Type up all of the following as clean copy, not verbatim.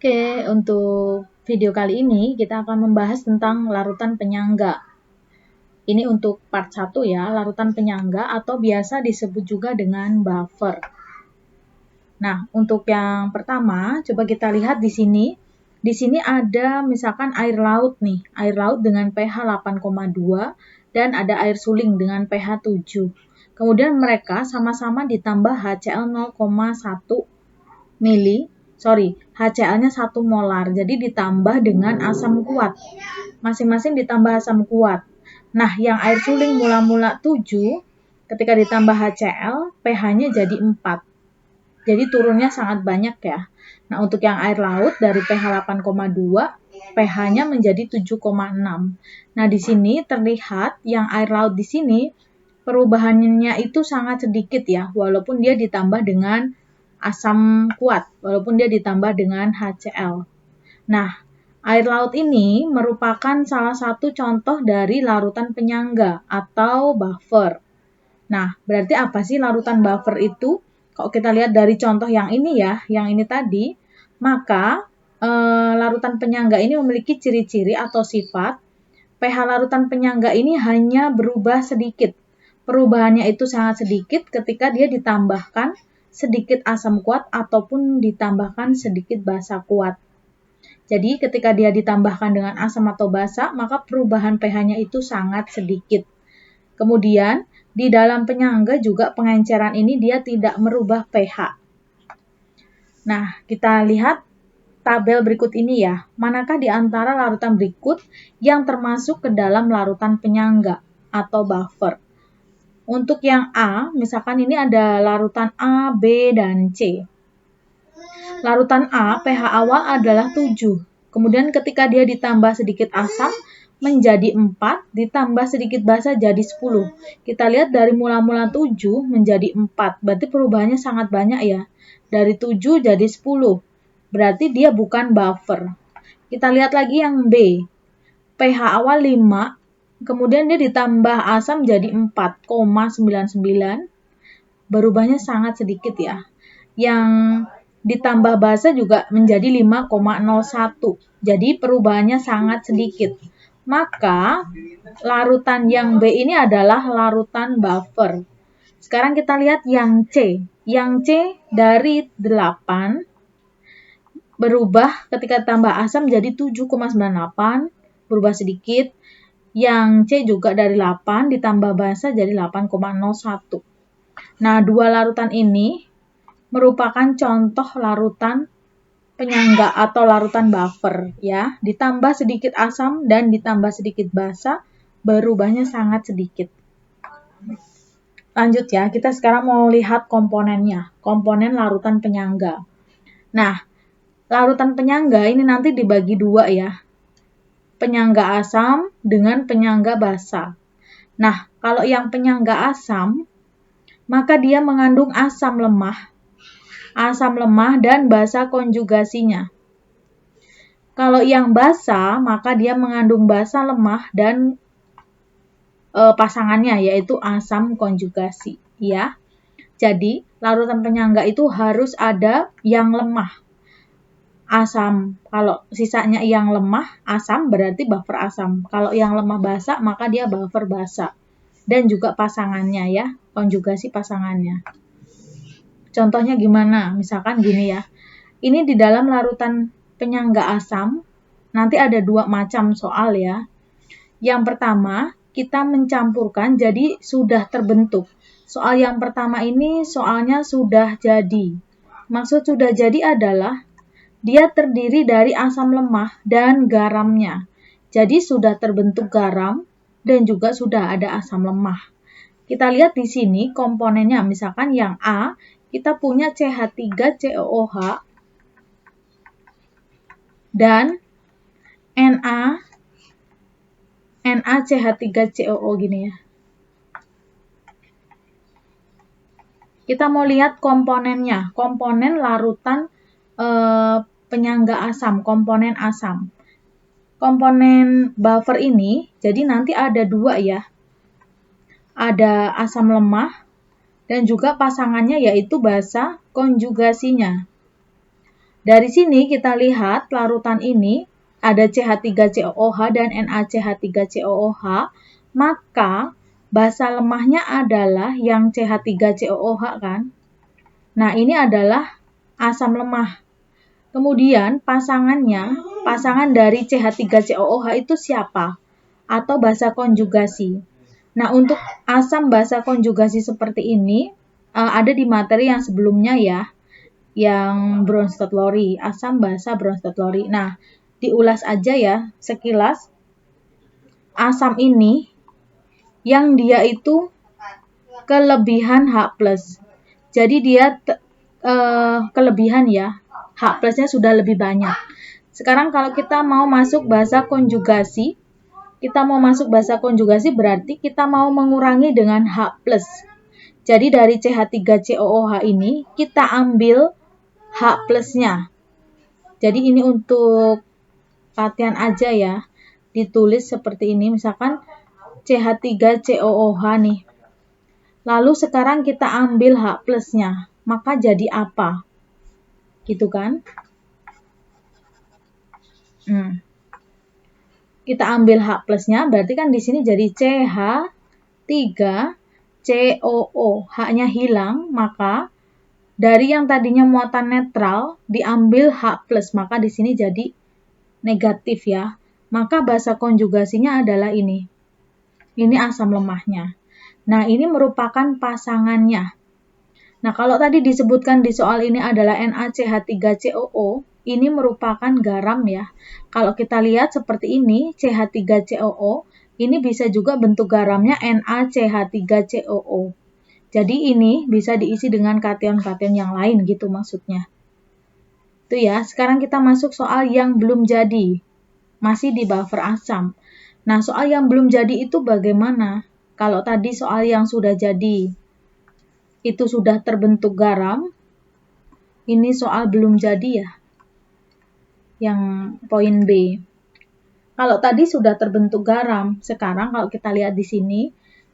Oke, untuk video kali ini kita akan membahas tentang larutan penyangga. Ini untuk part 1 ya, larutan penyangga atau biasa disebut juga dengan buffer. Nah, untuk yang pertama, coba kita lihat di sini. Di sini ada misalkan air laut nih, air laut dengan pH 8,2 dan ada air suling dengan pH 7. Kemudian mereka sama-sama ditambah HCl 0,1 mili. HCl-nya 1 molar, jadi ditambah dengan asam kuat. Masing-masing ditambah asam kuat. Nah, yang air suling mula-mula 7, ketika ditambah HCl, pH-nya jadi 4. Jadi turunnya sangat banyak ya. Nah, untuk yang air laut dari pH 8,2, pH-nya menjadi 7,6. Nah, di sini terlihat yang air laut di sini perubahannya itu sangat sedikit ya, walaupun dia ditambah dengan asam kuat, walaupun dia ditambah dengan HCl. Nah, air laut ini merupakan salah satu contoh dari larutan penyangga atau buffer. Nah, berarti apa sih larutan buffer itu? Kalau kita lihat dari contoh yang ini ya, yang ini tadi, maka larutan penyangga ini memiliki ciri-ciri atau sifat. pH larutan penyangga ini hanya berubah sedikit. Perubahannya itu sangat sedikit ketika dia ditambahkan sedikit asam kuat ataupun ditambahkan sedikit basa kuat. Jadi ketika dia ditambahkan dengan asam atau basa, maka perubahan pH-nya itu sangat sedikit. Kemudian di dalam penyangga juga pengenceran ini dia tidak merubah pH. Nah, kita lihat tabel berikut ini ya. Manakah di antara larutan berikut yang termasuk ke dalam larutan penyangga atau buffer? Untuk yang A, misalkan ini ada larutan A, B, dan C. Larutan A, pH awal adalah 7. Kemudian ketika dia ditambah sedikit asam, menjadi 4, ditambah sedikit basa jadi 10. Kita lihat dari mula-mula 7 menjadi 4. Berarti perubahannya sangat banyak ya. Dari 7 jadi 10. Berarti dia bukan buffer. Kita lihat lagi yang B. pH awal 5, kemudian dia ditambah asam jadi 4,99. Berubahnya sangat sedikit ya. Yang ditambah basa juga menjadi 5,01. Jadi perubahannya sangat sedikit. Maka larutan yang B ini adalah larutan buffer. Sekarang kita lihat yang C. Yang C dari 8 berubah ketika tambah asam jadi 7,98, berubah sedikit. Yang C juga dari 8 ditambah basa jadi 8,01. Nah, dua larutan ini merupakan contoh larutan penyangga atau larutan buffer ya. Ditambah sedikit asam dan ditambah sedikit basa, berubahnya sangat sedikit. Lanjut ya, kita sekarang mau lihat komponennya, komponen larutan penyangga. Nah, larutan penyangga ini nanti dibagi dua ya, penyangga asam dengan penyangga basa. Nah, kalau yang penyangga asam, maka dia mengandung asam lemah dan basa konjugasinya. Kalau yang basa, maka dia mengandung basa lemah dan pasangannya yaitu asam konjugasi ya. Jadi, larutan penyangga itu harus ada yang lemah. Asam, kalau sisanya yang lemah, asam berarti buffer asam. Kalau yang lemah basa, maka dia buffer basa. Dan juga pasangannya ya, konjugasi pasangannya. Contohnya gimana? Misalkan gini ya. Ini di dalam larutan penyangga asam, nanti ada dua macam soal ya. Yang pertama, kita mencampurkan jadi sudah terbentuk. Soal yang pertama ini soalnya sudah jadi. Maksud sudah jadi adalah dia terdiri dari asam lemah dan garamnya. Jadi sudah terbentuk garam dan juga sudah ada asam lemah. Kita lihat di sini komponennya, misalkan yang A, kita punya CH3COOH dan NaCH3COO gini ya. Kita mau lihat komponennya, komponen larutan penyangga asam, komponen asam. Komponen buffer ini, jadi nanti ada dua ya. Ada asam lemah dan juga pasangannya yaitu basa konjugasinya. Dari sini kita lihat larutan ini ada CH3COOH dan NaCH3COOH, maka basa lemahnya adalah yang CH3COOH kan. Nah, ini adalah asam lemah. Kemudian pasangan dari CH3COOH itu siapa? Atau basa konjugasi. Nah, untuk asam basa konjugasi seperti ini ada di materi yang sebelumnya ya, yang Bronsted-Lowry, asam basa Bronsted-Lowry. Nah, diulas aja ya sekilas. Asam ini yang dia itu kelebihan H+. Jadi dia kelebihan ya, H plusnya sudah lebih banyak. Sekarang kalau kita mau masuk basa konjugasi, berarti kita mau mengurangi dengan H+. Jadi dari CH3COOH ini kita ambil H plusnya. Jadi ini untuk latihan aja ya, ditulis seperti ini, misalkan CH3COOH nih. Lalu sekarang kita ambil H plusnya, maka jadi apa? Gitu kan? Kita ambil H plusnya, berarti kan di sini jadi CH3COO. H-nya hilang, maka dari yang tadinya muatan netral diambil H+, maka di sini jadi negatif ya. Maka basa konjugasinya adalah ini. Ini asam lemahnya. Nah, ini merupakan pasangannya. Nah, kalau tadi disebutkan di soal ini adalah NaCH3COO, ini merupakan garam ya. Kalau kita lihat seperti ini, CH3COO, ini bisa juga bentuk garamnya NaCH3COO. Jadi ini bisa diisi dengan kation-kation yang lain gitu maksudnya. Itu ya, sekarang kita masuk soal yang belum jadi. Masih di buffer asam. Nah, soal yang belum jadi itu bagaimana? Kalau tadi soal yang sudah jadi, itu sudah terbentuk garam. Ini soal belum jadi ya. Yang poin B. Kalau tadi sudah terbentuk garam, sekarang kalau kita lihat di sini,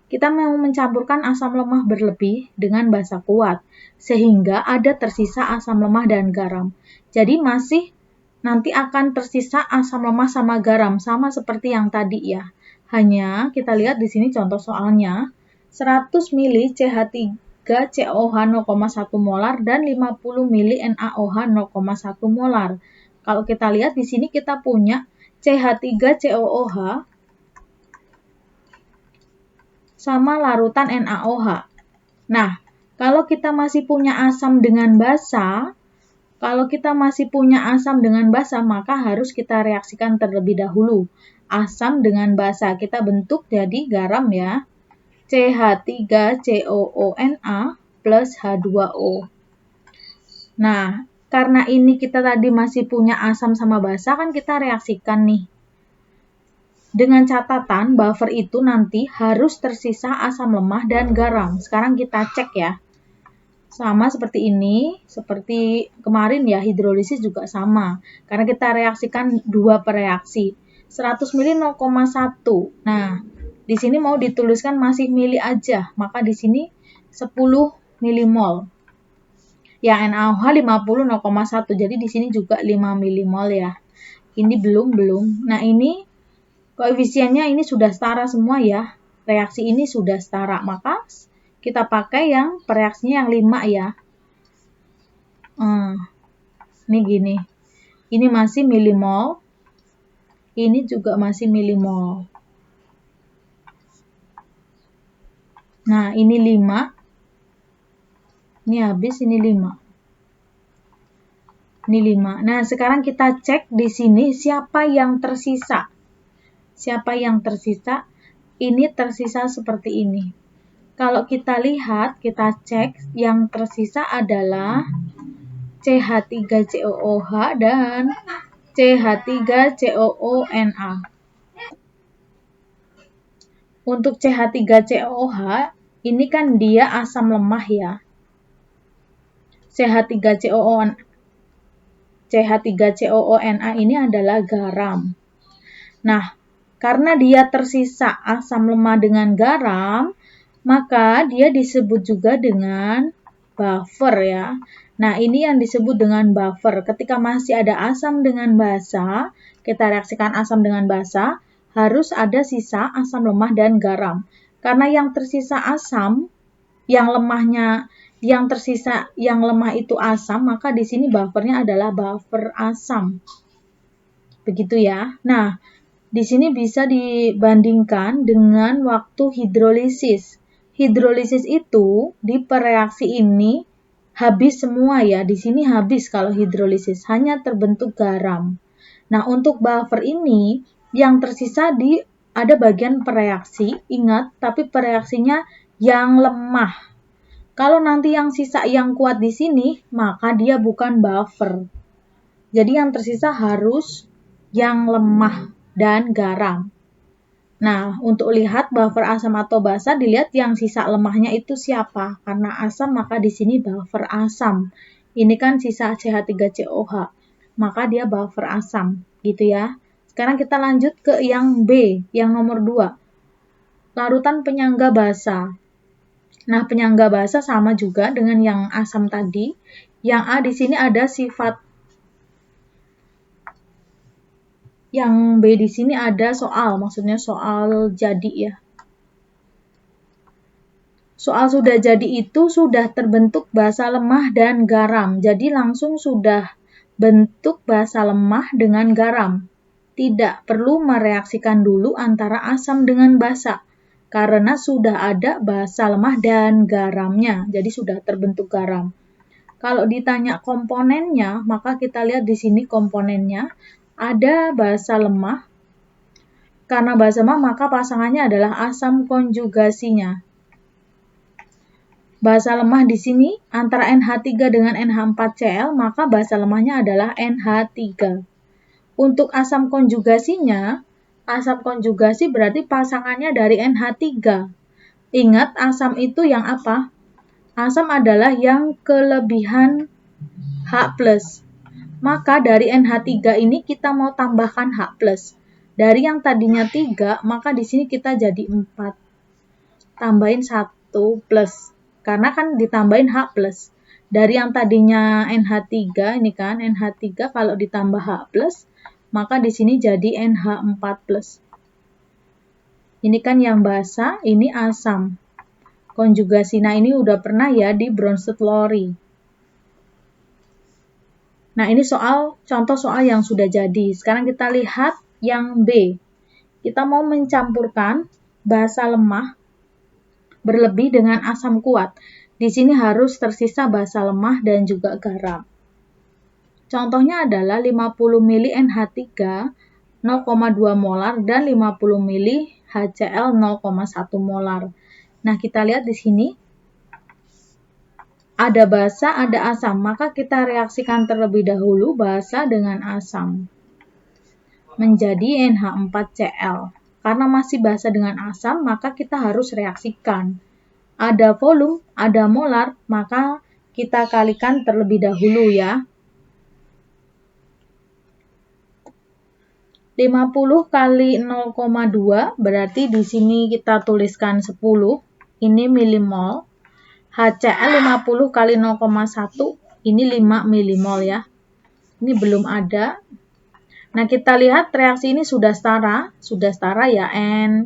kita mau mencampurkan asam lemah berlebih dengan basa kuat, sehingga ada tersisa asam lemah dan garam. Jadi masih nanti akan tersisa asam lemah sama garam, sama seperti yang tadi ya. Hanya kita lihat di sini contoh soalnya, 100 ml CH3COOH 0,1 molar dan 50 ml NaOH 0,1 molar. Kalau kita lihat di sini kita punya CH3COOH sama larutan NaOH. Nah, kalau kita masih punya asam dengan basa, maka harus kita reaksikan terlebih dahulu. Asam dengan basa kita bentuk jadi garam ya. CH3COONa plus H2O. Nah, karena ini kita tadi masih punya asam sama basa, kan kita reaksikan nih. Dengan catatan, buffer itu nanti harus tersisa asam lemah dan garam. Sekarang kita cek ya. Sama seperti ini, seperti kemarin ya, hidrolisis juga sama. Karena kita reaksikan dua per reaksi. 100 ml 0,1. Nah, di sini mau dituliskan masih mili aja, maka di sini 10 milimol. Ya, NaOH 50 0,1. Jadi di sini juga 5 milimol ya. Ini belum. Nah, ini koefisiennya ini sudah setara semua ya. Reaksi ini sudah setara, maka kita pakai yang reaksinya yang 5 ya. Ini gini. Ini masih milimol. Ini juga masih milimol. Nah, ini 5. Ini habis, ini 5. Ini 5. Nah, sekarang kita cek di sini siapa yang tersisa. Ini tersisa seperti ini. Kalau kita lihat, kita cek, yang tersisa adalah CH3COOH dan CH3COONa. Untuk CH3COOH, ini kan dia asam lemah ya. CH3COONa ini adalah garam. Nah, karena dia tersisa asam lemah dengan garam, maka dia disebut juga dengan buffer ya. Nah, ini yang disebut dengan buffer. Ketika masih ada asam dengan basa, kita reaksikan asam dengan basa, harus ada sisa asam lemah dan garam. Karena yang tersisa asam, yang lemah itu asam, maka di sini buffernya adalah buffer asam. Begitu ya. Nah, di sini bisa dibandingkan dengan waktu hidrolisis. Hidrolisis itu di reaksi ini habis semua ya. Di sini habis kalau hidrolisis, hanya terbentuk garam. Nah, untuk buffer ini yang tersisa ada bagian pereaksi, ingat, tapi pereaksinya yang lemah. Kalau nanti yang sisa yang kuat di sini, maka dia bukan buffer. Jadi yang tersisa harus yang lemah dan garam. Nah, untuk lihat buffer asam atau basa, dilihat yang sisa lemahnya itu siapa. Karena asam, maka di sini buffer asam. Ini kan sisa CH3COH, maka dia buffer asam, gitu ya. Sekarang kita lanjut ke yang B, yang nomor 2. Larutan penyangga basa. Nah, penyangga basa sama juga dengan yang asam tadi. Yang A di sini ada sifat. Yang B di sini ada soal, maksudnya soal jadi ya. Soal sudah jadi itu sudah terbentuk basa lemah dan garam. Jadi langsung sudah bentuk basa lemah dengan garam. Tidak perlu mereaksikan dulu antara asam dengan basa. Karena sudah ada basa lemah dan garamnya. Jadi sudah terbentuk garam. Kalau ditanya komponennya, maka kita lihat di sini komponennya. Ada basa lemah. Karena basa lemah, maka pasangannya adalah asam konjugasinya. Basa lemah di sini antara NH3 dengan NH4Cl, maka basa lemahnya adalah NH3. Untuk asam konjugasinya, asam konjugasi berarti pasangannya dari NH3. Ingat, asam itu yang apa? Asam adalah yang kelebihan H+. Maka dari NH3 ini kita mau tambahkan H+. Dari yang tadinya 3, maka di sini kita jadi 4. Tambahin 1+. Karena kan ditambahin H+. Dari yang tadinya NH3, ini kan NH3 kalau ditambah H+, maka di sini jadi NH4+. Ini kan yang basa, ini asam. Konjugasi. Nah, ini udah pernah ya di Bronsted-Lowry. Nah, ini contoh soal yang sudah jadi. Sekarang kita lihat yang B. Kita mau mencampurkan basa lemah berlebih dengan asam kuat. Di sini harus tersisa basa lemah dan juga garam. Contohnya adalah 50 ml NH3 0,2 molar dan 50 ml HCl 0,1 molar. Nah, kita lihat di sini ada basa, ada asam. Maka kita reaksikan terlebih dahulu basa dengan asam. Menjadi NH4Cl. Karena masih basa dengan asam, maka kita harus reaksikan. Ada volume, ada molar, maka kita kalikan terlebih dahulu ya. 50 kali 0,2 berarti di sini kita tuliskan 10. Ini milimol. HCl 50 kali 0,1 ini 5 milimol ya. Ini belum ada. Nah, kita lihat reaksi ini sudah setara ya. N1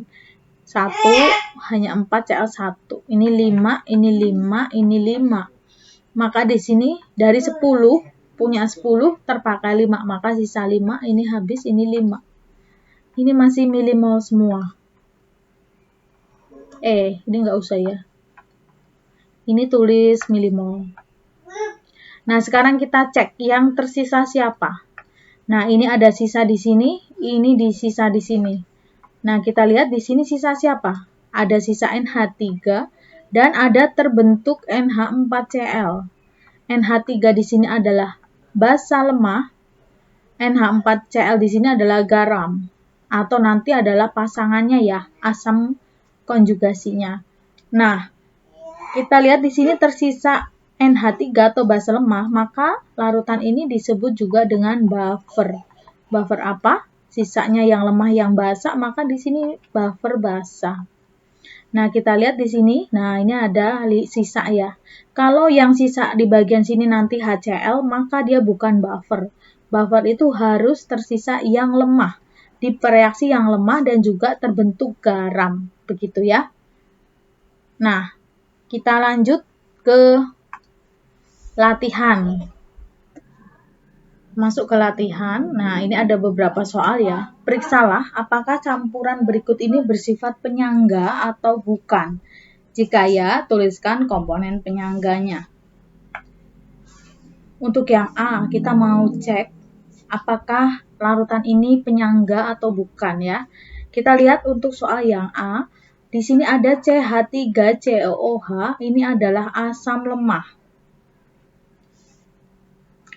hanya 4 Cl1. Ini 5, ini 5, ini 5. Maka di sini dari 10 punya 10 terpakai 5, maka sisa 5, ini habis, ini 5. Ini masih milimol semua. Ini nggak usah ya. Ini tulis milimol. Nah, sekarang kita cek yang tersisa siapa. Nah, ini ada sisa di sini, ini sisa di sini. Nah, kita lihat di sini sisa siapa? Ada sisa NH3 dan ada terbentuk NH4Cl. NH3 di sini adalah basa lemah, NH4Cl di sini adalah garam, atau nanti adalah pasangannya ya, asam konjugasinya. Nah, kita lihat di sini tersisa NH3 atau basa lemah, maka larutan ini disebut juga dengan buffer. Buffer apa? Sisanya yang lemah yang basa, maka di sini buffer basa. Nah, kita lihat di sini. Nah, ini ada sisa ya. Kalau yang sisa di bagian sini nanti HCl, maka dia bukan buffer. Buffer itu harus tersisa yang lemah. Di reaksi yang lemah dan juga terbentuk garam. Begitu ya. Nah, kita lanjut ke latihan. Masuk ke latihan. Nah, ini ada beberapa soal ya. Periksalah apakah campuran berikut ini bersifat penyangga atau bukan. Jika ya, tuliskan komponen penyangganya. Untuk yang A, kita mau cek apakah larutan ini penyangga atau bukan ya. Kita lihat untuk soal yang A, di sini ada CH3COOH, ini adalah asam lemah.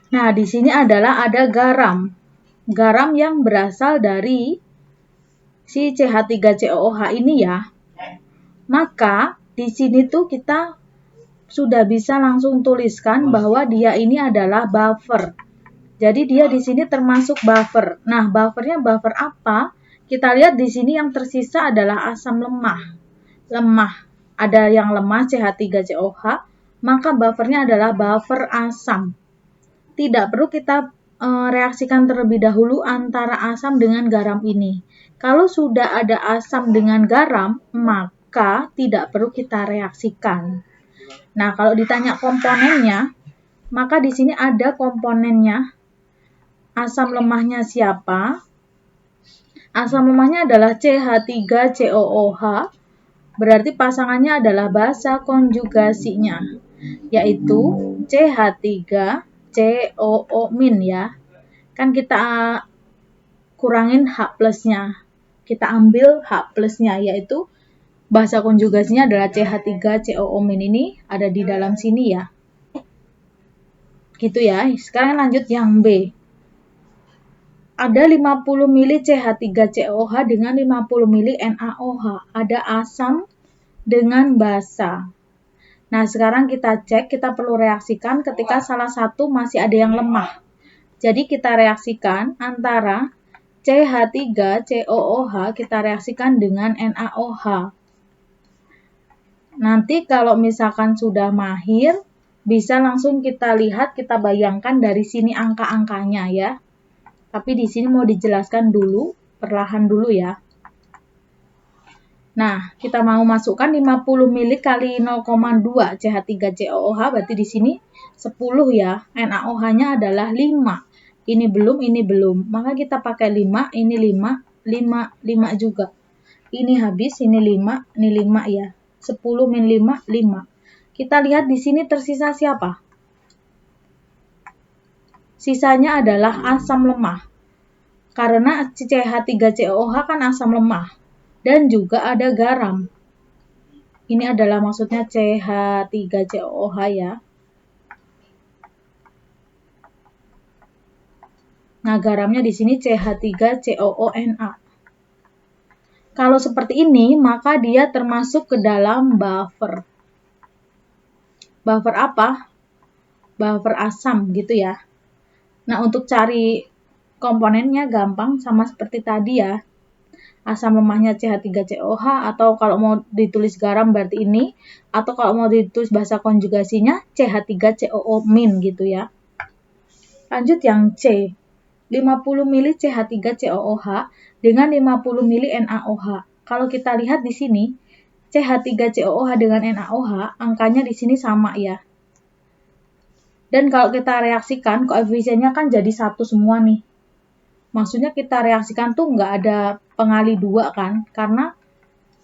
Nah, di sini adalah ada garam. Garam yang berasal dari si CH3COOH ini ya. Maka, di sini tuh kita sudah bisa langsung tuliskan bahwa dia ini adalah buffer. Jadi, dia di sini termasuk buffer. Nah, buffernya buffer apa? Kita lihat di sini yang tersisa adalah asam lemah. Ada yang lemah CH3COOH, maka buffernya adalah buffer asam. Tidak perlu kita reaksikan terlebih dahulu antara asam dengan garam ini. Kalau sudah ada asam dengan garam, maka tidak perlu kita reaksikan. Nah, kalau ditanya komponennya, maka di sini ada komponennya. Asam lemahnya siapa? Asam lemahnya adalah CH3COOH, berarti pasangannya adalah basa konjugasinya, yaitu CH3COO- ya. Kan kita kurangin H plusnya. Kita ambil H plusnya, yaitu basa konjugasinya adalah CH3COO- ini ada di dalam sini ya. Gitu ya. Sekarang lanjut yang B. Ada 50 ml CH3COOH dengan 50 ml NaOH. Ada asam dengan basa. Nah, sekarang kita cek, kita perlu reaksikan ketika salah satu masih ada yang lemah. Jadi, kita reaksikan antara CH3COOH, kita reaksikan dengan NaOH. Nanti kalau misalkan sudah mahir, bisa langsung kita lihat, kita bayangkan dari sini angka-angkanya ya. Tapi di sini mau dijelaskan dulu, perlahan dulu ya. Nah, kita mau masukkan 50 ml kali 0,2 CH3COOH, berarti di sini 10 ya. NaOH-nya adalah 5. Ini belum. Maka kita pakai 5, ini 5 juga. Ini habis, ini 5 ya. 10 min 5, 5. Kita lihat di sini tersisa siapa? Sisanya adalah asam lemah. Karena CH3COOH kan asam lemah. Dan juga ada garam. Ini adalah maksudnya CH3COOH ya. Nah, garamnya di sini CH3COONA. Kalau seperti ini, maka dia termasuk ke dalam buffer. Buffer apa? Buffer asam gitu ya. Nah, untuk cari komponennya gampang sama seperti tadi ya. Asam lemahnya CH3COOH, atau kalau mau ditulis garam berarti ini, atau kalau mau ditulis basa konjugasinya CH3COO- gitu ya. Lanjut yang C. 50 ml CH3COOH dengan 50 ml NaOH. Kalau kita lihat di sini, CH3COOH dengan NaOH, angkanya di sini sama ya. Dan kalau kita reaksikan, koefisiennya kan jadi 1 semua nih. Maksudnya kita reaksikan tuh nggak ada pengali 2 kan, karena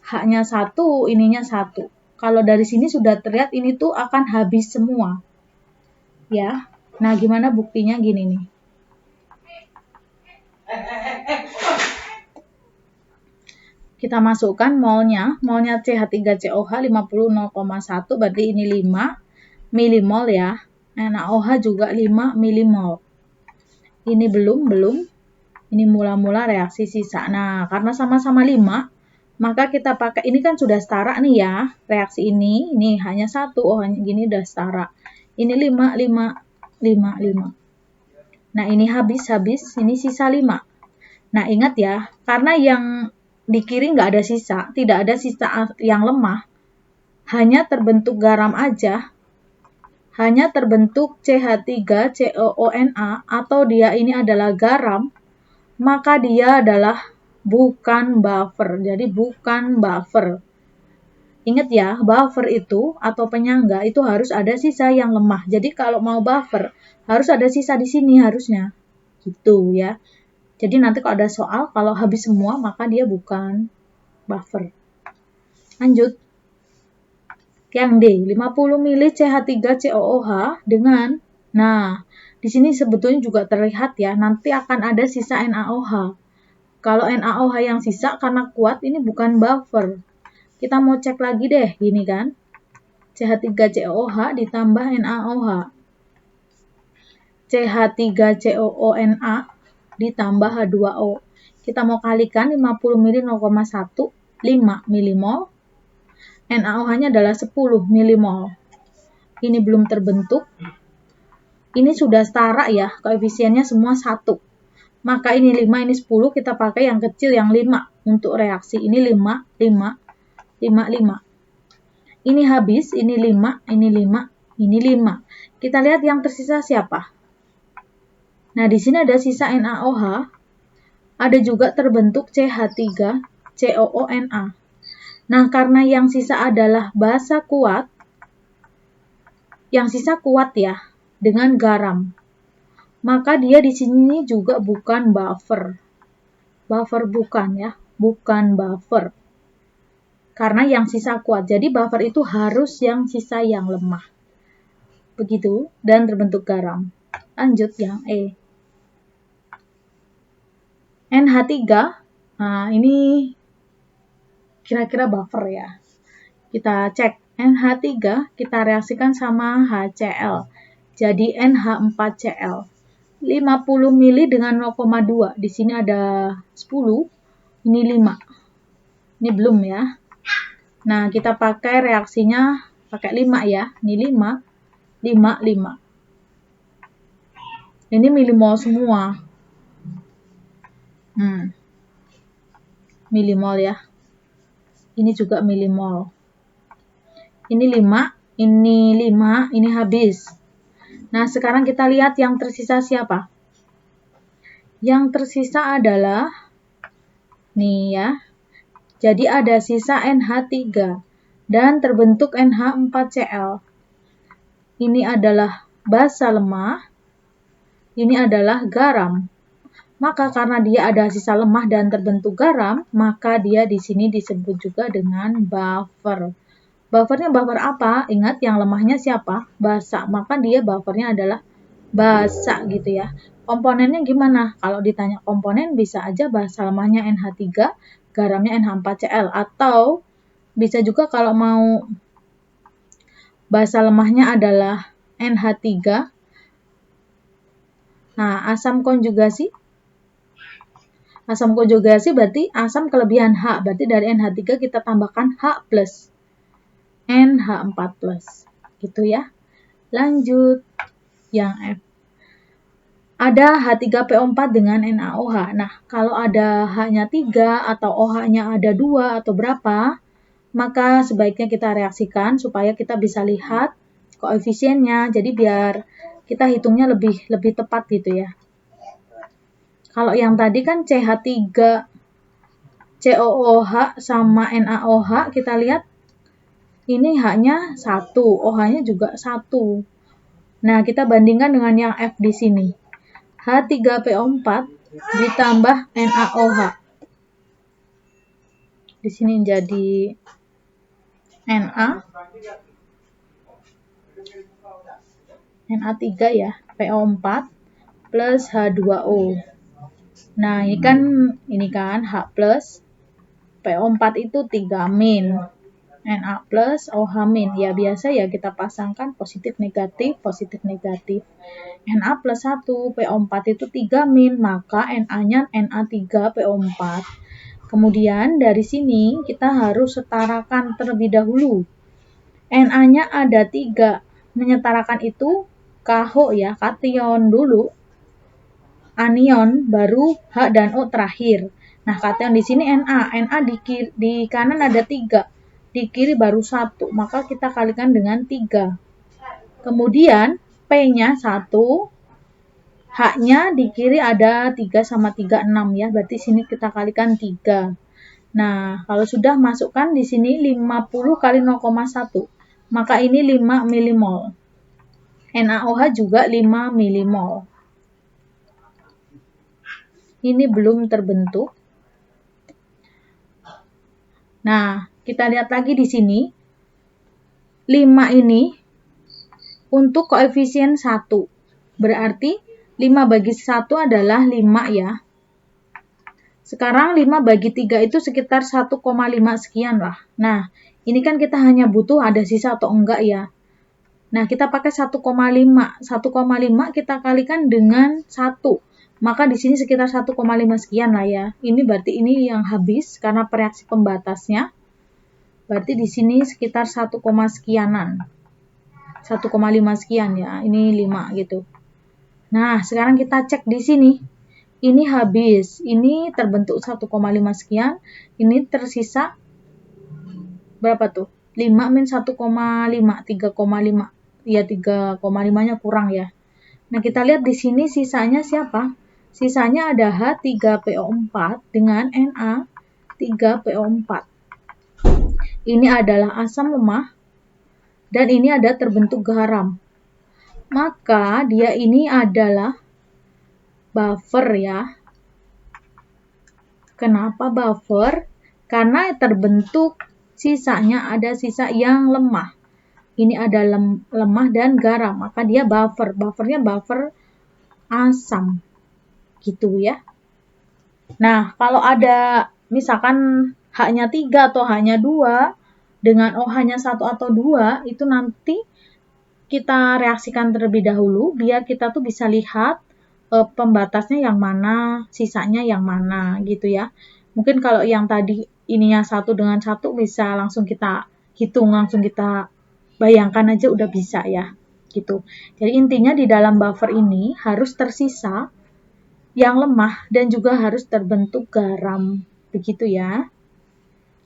H-nya 1, ininya 1. Kalau dari sini sudah terlihat ini tuh akan habis semua. Ya, nah gimana buktinya gini nih. Kita masukkan molnya CH3COOH 50,01, berarti ini 5 milimol ya. NaOH juga 5 milimol. Ini belum. Ini mula-mula reaksi sisa. Nah, karena sama-sama 5, maka kita pakai, ini kan sudah setara nih ya, reaksi ini hanya 1, hanya gini udah setara. Ini 5. Nah, ini habis, ini sisa 5. Nah, ingat ya, karena yang di kiri nggak ada sisa, tidak ada sisa yang lemah, hanya terbentuk garam aja, hanya terbentuk CH3COONA atau dia ini adalah garam, maka dia adalah bukan buffer. Jadi bukan buffer. Ingat ya, buffer itu atau penyangga itu harus ada sisa yang lemah. Jadi kalau mau buffer, harus ada sisa di sini harusnya. Gitu ya. Jadi nanti kalau ada soal, kalau habis semua, maka dia bukan buffer. Lanjut. Yang D, 50 ml CH3COOH dengan, nah, di sini sebetulnya juga terlihat ya, nanti akan ada sisa NaOH. Kalau NaOH yang sisa karena kuat, ini bukan buffer. Kita mau cek lagi deh, gini kan. CH3COOH ditambah NaOH. CH3COONA ditambah H2O. Kita mau kalikan 50 ml 0,1, 5 mmol. NaOH-nya adalah 10 mmol. Ini belum terbentuk. Ini sudah setara ya, koefisiennya semua 1. Maka ini 5, ini 10, kita pakai yang kecil yang 5 untuk reaksi. Ini 5, 5, 5, 5. Ini habis, ini 5, ini 5, ini 5. Kita lihat yang tersisa siapa? Nah, di sini ada sisa NaOH, ada juga terbentuk CH3COONA. Nah, karena yang sisa adalah basa kuat, yang sisa kuat ya, dengan garam, maka dia di sini juga bukan buffer. Buffer bukan ya, bukan buffer. Karena yang sisa kuat, jadi buffer itu harus yang sisa yang lemah. Begitu, dan terbentuk garam. Lanjut yang E. NH3, nah ini kira-kira buffer ya. Kita cek NH3, kita reaksikan sama HCl. Jadi NH4Cl. 50 ml dengan 0,2. Di sini ada 10, ini 5. Ini belum ya. Nah, kita pakai reaksinya pakai 5 ya. Ini 5, 5, 5. Ini milimol semua. Milimol ya. Ini juga milimol. Ini 5, ini 5, ini habis. Nah, sekarang kita lihat yang tersisa siapa? Yang tersisa adalah, nih ya, jadi ada sisa NH3 dan terbentuk NH4Cl. Ini adalah basa lemah, ini adalah garam. Maka karena dia ada sisa lemah dan terbentuk garam, maka dia di sini disebut juga dengan buffer. Buffernya buffer apa? Ingat yang lemahnya siapa? Basa. Maka dia buffernya adalah basa gitu ya. Komponennya gimana? Kalau ditanya komponen bisa aja basa lemahnya NH3, garamnya NH4Cl. Atau bisa juga kalau mau basa lemahnya adalah NH3. Nah, asam konjugasi. Asam konjugasi berarti asam kelebihan H. Berarti dari NH3 kita tambahkan H+. NH4+. Gitu ya. Lanjut. Yang F. Ada H3PO4 dengan NaOH. Nah, kalau ada H-nya 3 atau OH-nya ada 2 atau berapa, maka sebaiknya kita reaksikan supaya kita bisa lihat koefisiennya. Jadi biar kita hitungnya lebih tepat gitu ya. Kalau yang tadi kan CH3COOH sama NaOH, kita lihat ini H-nya 1, OH-nya juga 1. Nah, kita bandingkan dengan yang F di sini. H3PO4 ditambah NaOH. Di sini jadi Na3 ya, PO4 plus H2O. Nah, ini kan H plus, PO4 itu 3 min, Na plus, OH min. Ya biasa ya kita pasangkan positif negatif, Na plus 1, PO4 itu 3 min, maka Na-nya Na3 PO4. Kemudian dari sini kita harus setarakan terlebih dahulu. Na-nya ada 3, menyetarakan itu KH ya, kation dulu. Anion, baru H dan O terakhir. Nah, kation di sini Na. Na di kanan ada 3. Di kiri baru 1. Maka kita kalikan dengan 3. Kemudian P-nya 1. H-nya di kiri ada 3 sama 3, 6 ya. Berarti sini kita kalikan 3. Nah, kalau sudah masukkan di sini 50 kali 0,1. Maka ini 5 milimol. NaOH juga 5 milimol. Ini belum terbentuk. Nah, kita lihat lagi di sini. 5 ini untuk koefisien 1. Berarti 5 bagi 1 adalah 5 ya. Sekarang 5 bagi 3 itu sekitar 1,5 sekian lah. Nah, ini kan kita hanya butuh ada sisa atau enggak ya. Nah, kita pakai 1,5. 1,5 kita kalikan dengan 1. Maka di sini sekitar 1,5 sekian lah ya. Ini berarti ini yang habis karena reaksi pembatasnya. Berarti di sini sekitar 1, sekianan. 1,5 sekian ya. Ini 5 gitu. Nah, sekarang kita cek di sini. Ini habis. Ini terbentuk 1,5 sekian. Ini tersisa berapa tuh? 5 min 1,5, 3,5. Ya 3,5-nya kurang ya. Nah, kita lihat di sini sisanya siapa? Sisanya ada H3PO4 dengan Na3PO4. Ini adalah asam lemah dan ini ada terbentuk garam. Maka dia ini adalah buffer ya. Kenapa buffer? Karena terbentuk sisanya ada sisa yang lemah. Ini ada lemah dan garam, maka dia buffer. Buffernya buffer asam. Gitu ya. Nah, kalau ada misalkan H-nya 3 atau H-nya 2 dengan OH-nya 1 atau 2, itu nanti kita reaksikan terlebih dahulu biar kita tuh bisa lihat pembatasnya yang mana, sisanya yang mana gitu ya. Mungkin kalau yang tadi ininya 1 dengan 1 bisa langsung kita hitung, langsung kita bayangkan aja udah bisa ya gitu. Jadi intinya di dalam buffer ini harus tersisa yang lemah dan juga harus terbentuk garam. Begitu ya.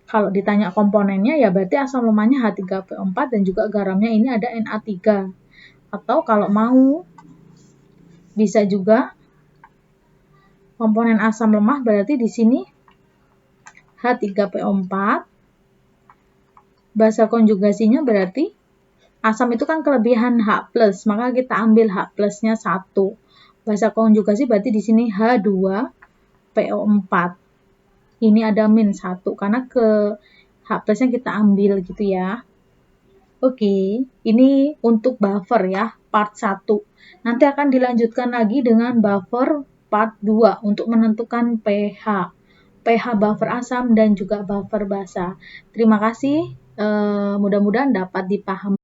Kalau ditanya komponennya ya berarti asam lemahnya H3PO4 dan juga garamnya ini ada Na3. Atau kalau mau bisa juga komponen asam lemah berarti di sini H3PO4. Bahasa konjugasinya berarti asam itu kan kelebihan H+, maka kita ambil H plusnya 1. Bahasa konjugasi berarti di sini H2PO4. Ini ada min 1 karena ke H plusnya kita ambil gitu ya. Oke, ini untuk buffer ya, part 1. Nanti akan dilanjutkan lagi dengan buffer part 2 untuk menentukan pH. pH buffer asam dan juga buffer basa. Terima kasih, mudah-mudahan dapat dipahami.